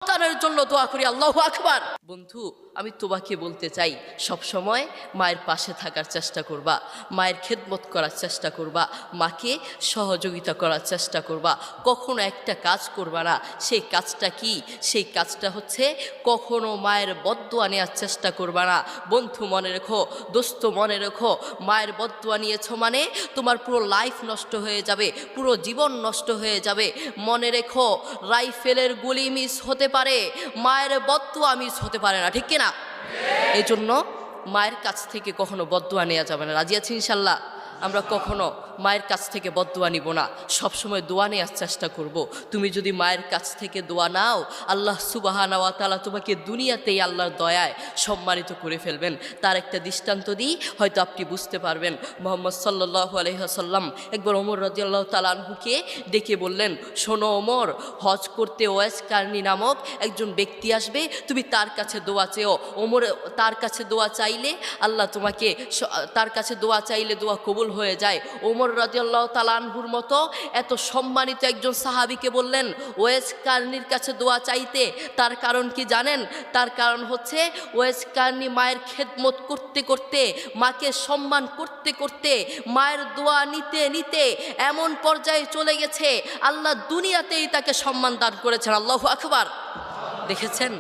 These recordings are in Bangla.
সন্তানের জন্য দোয়া করি। আল্লাহু আকবার। বন্ধু, আমি তোমাকে বলতে চাই, সব সময় মায়ের পাশে থাকার চেষ্টা করবা, মায়ের খেদমত করার চেষ্টা করবা, মাকে সহযোগিতা করার চেষ্টা করবা। কখনো একটা কাজ করবা না, সেই কাজটা কি? সেই কাজটা হচ্ছে কখনো মায়ের বদদুয়া নেওয়ার চেষ্টা করবা না। বন্ধু মনে রেখো, দোস্ত মনে রেখো, মায়ের বদদুয়া নিয়েছো মানে তোমার পুরো লাইফ নষ্ট হয়ে যাবে, পুরো জীবন নষ্ট হয়ে যাবে। মনে রেখো, রাইফেলের গুলি মিস হতে পারে, মায়ের বদদুয়া মিস হতে পারে না, ঠিক কিনা? এই জন্য মায়ের কাছ থেকে কখনো বদদুয়া নেওয়া যাবে না। রাজি আছি ইনশাল্লাহ? আমরা কখনো মায়ের কাছ থেকে বদদুয়া নিব না, সবসময় দোয়া নেওয়ার চেষ্টা করব। তুমি যদি মায়ের কাছ থেকে দোয়া নাও, আল্লাহ সুবহানাহু ওয়া তাআলা তোমাকে দুনিয়াতেই আল্লাহর দয়ায় সম্মানিত করে ফেলবেন। তার একটা দৃষ্টান্ত দিই, হয়তো আপনি বুঝতে পারবেন। মুহাম্মদ সাল্লাল্লাহু আলাইহি ওয়াসাল্লাম একবার ওমর রাদিয়াল্লাহু তাআলা আনহুকে ডেকে বললেন, শোনো ওমর, হজ করতে ওয়াইস কারনী নামক একজন ব্যক্তি আসবে, তুমি তার কাছে দোয়া চেও। ওমর তার কাছে দোয়া চাইলে আল্লাহ তোমাকে, তার কাছে দোয়া চাইলে দোয়া কবুল হয়ে যায়। ওমর রাদিয়াল্লাহু তাআলা আনহুর মতো এত সম্মানিত একজন সাহাবীকে বললেন ওয়েস কারনীর কাছে দোয়া চাইতে। তার কারণ কি জানেন? তার কারণ হচ্ছে ওয়েস কারনী মায়ের খেদমত করতে করতে, মাকে সম্মান করতে করতে, মায়ের দোয়া নিতে নিতে এমন পর্যায়ে চলে গেছে, আল্লাহ দুনিয়াতেই তাকে সম্মান দান করেছেন। আল্লাহু আকবার। দেখেছেন?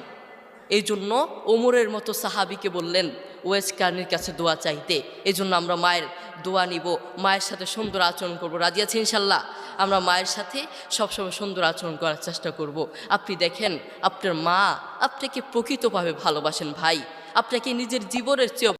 এই জন্য ওমরের মতো সাহাবীকে বললেন ওয়েস কারনীর কাছে দোয়া চাইতে। এই জন্য আমরা মায়ের দোয়া নিব, মায়ের সাথে সুন্দর আচরণ করব। রাজি আছি ইনশাল্লাহ? আমরা মায়ের সাথে সবসময় সুন্দর আচরণ করার চেষ্টা করব। আপনি দেখেন, আপনার মা আপনাকে প্রকৃতভাবে ভালোবাসেন ভাই, আপনাকে নিজের জীবনের চেয়ে